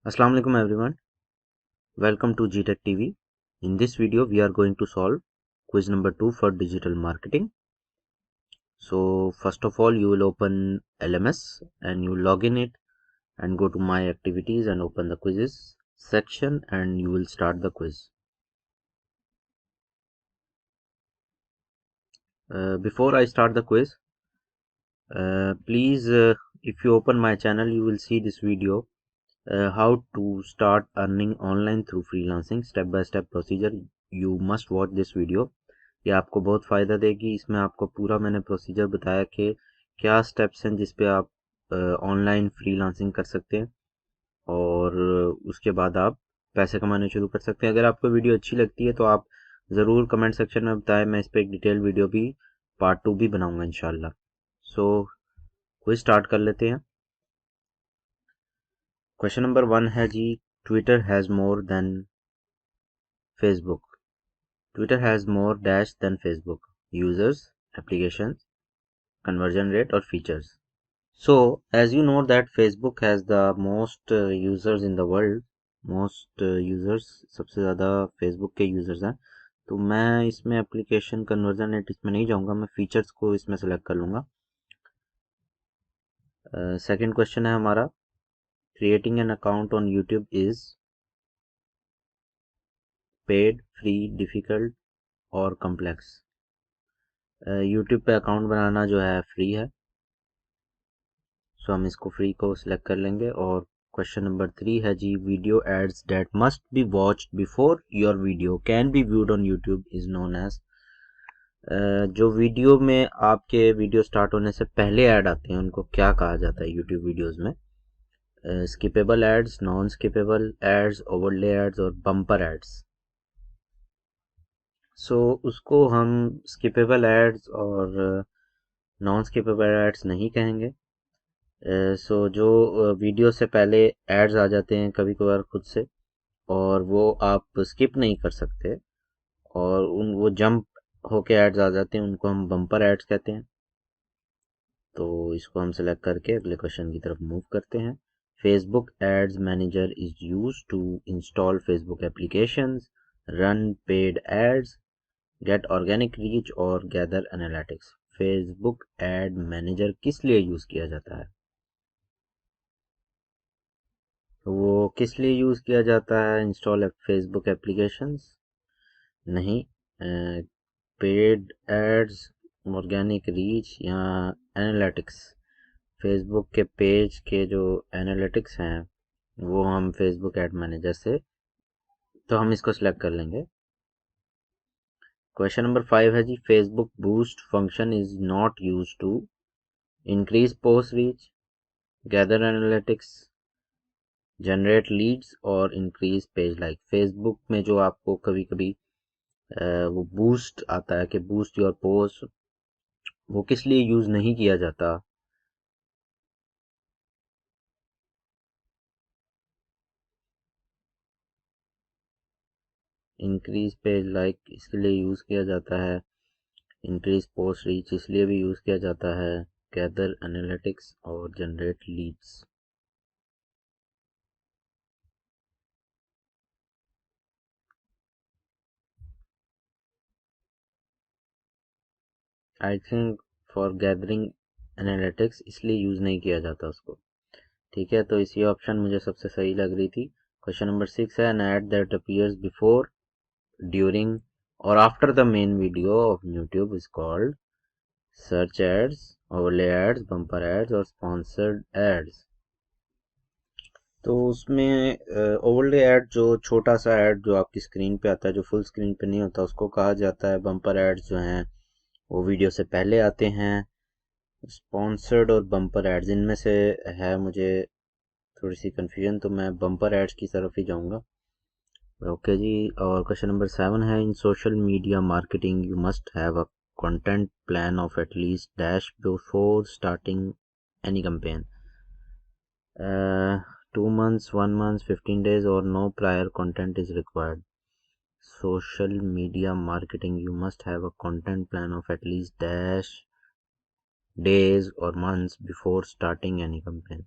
Assalamu alaikum everyone. Welcome to GTech TV. In this video, we are going to solve quiz number 2 for digital marketing. So first of all, you will open LMS and you log in it and go to my activities and open the quizzes section and you will start the quiz. Before I start the quiz, please if you open my channel, you will see this video how to start earning online through freelancing, step by step procedure. You must watch this video. ये आपको बहुत फ़ायदा देगी। इसमें आपको पूरा मैंने procedure बताया कि क्या स्टेप्स हैं जिस पे आप ऑनलाइन फ्रीलांसिंग कर सकते हैं और उसके बाद आप पैसे कमाने शुरू कर सकते हैं। अगर आपको वीडियो अच्छी लगती है तो आप ज़रूर कमेंट सेक्शन में बताएं, मैं इस पर एक डिटेल वीडियो भी पार्ट 2 भी बनाऊंगा इंशाल्लाह। सो कोई स्टार्ट कर लेते हैं। क्वेश्चन नंबर 1 है जी, Twitter has more than Facebook. Twitter has more dash than Facebook, users, applications, conversion rate or features. So as you know that Facebook has the most users in the world, most users, सबसे ज़्यादा Facebook के users हैं। तो मैं इसमें application conversion rate इसमें नहीं जाऊँगा, मैं फीचर्स को इसमें सेलेक्ट कर लूँगा। सेकंड क्वेश्चन है हमारा, creating an account on YouTube is paid, free, difficult और कम्प्लेक्स। यूट्यूब पे अकाउंट बनाना जो है फ्री है, सो हम इसको फ्री को सिलेक्ट कर लेंगे। और क्वेश्चन नंबर 3 है जी, video ads that must be watched before your video can be viewed on YouTube is known as. जो वीडियो में आपके वीडियो स्टार्ट होने से पहले ऐड आते हैं उनको क्या कहा जाता है यूट्यूब वीडियोस में? Skippable ads, non skippable ads, overlay ads और बम्पर एड्स। सो उसको हम स्किपेबल एड्स और नॉन स्किपेबल एड्स नहीं कहेंगे। सो जो वीडियो से पहले एड्स आ जाते हैं कभी कभार खुद से और वो आप स्किप नहीं कर सकते और वो जंप होके एड्स आ जाते हैं, उनको हम बम्पर एड्स कहते हैं। तो इसको हम सेलेक्ट करके अगले क्वेश्चन की तरफ मूव करते हैं। Facebook ads manager is use to install Facebook applications, run paid ads, get organic reach और gather analytics. Facebook ad manager किस लिए यूज़ किया जाता है? वो किस लिए यूज़ किया जाता है? इंस्टॉल फेसबुक एप्लीकेशंस नहीं, पेड एड्स, ऑर्गेनिक रीच या एनालिटिक्स। फेसबुक के पेज के जो एनालिटिक्स हैं वो हम फेसबुक एड मैनेजर से, तो हम इसको सिलेक्ट कर लेंगे। क्वेश्चन नंबर 5 है जी, Facebook boost function is not use to increase post reach, gather analytics, generate leads और इंक्रीज पेज लाइक। फेसबुक में जो आपको कभी कभी वो बूस्ट आता है कि बूस्ट योर पोस्ट, वो किस लिए यूज़ नहीं किया जाता? इंक्रीज पेज लाइक इसके लिए यूज़ किया जाता है, इंक्रीज पोस्ट रीच इसलिए भी यूज़ किया जाता है, गैदर एनालिटिक्स और generate Leeds. I think for gathering analytics इसलिए यूज़ नहीं किया जाता उसको। ठीक है, तो इसी ऑप्शन मुझे सबसे सही लग रही थी। क्वेश्चन नंबर 6 है, an ad that appears before, during और after the main video of YouTube is called search ads, overlay ads, bumper ads और स्पॉन्सर्ड एड्स। तो उसमें ओवरले ऐड जो छोटा सा ऐड जो आपकी स्क्रीन पे आता है, जो फुल स्क्रीन पे नहीं होता, उसको कहा जाता है। बम्पर एड्स जो हैं वो वीडियो से पहले आते हैं। स्पॉन्सर्ड और बम्पर एड्स इनमें से है मुझे थोड़ी सी कन्फ्यूजन, तो मैं बम्पर एड्स की तरफ ही जाऊंगा। ओके जी, और क्वेश्चन नंबर 7 है, in social media marketing you must have a content plan of at least dash before starting any campaign. 2 months, 1 month, 15 days or no prior content is required. Social media marketing, you must have a content plan of at least dash days or months before starting any campaign.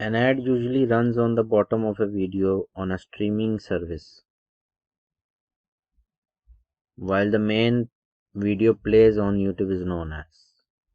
An ad usually runs on the bottom of a video on a streaming service while the main video plays on YouTube is known as.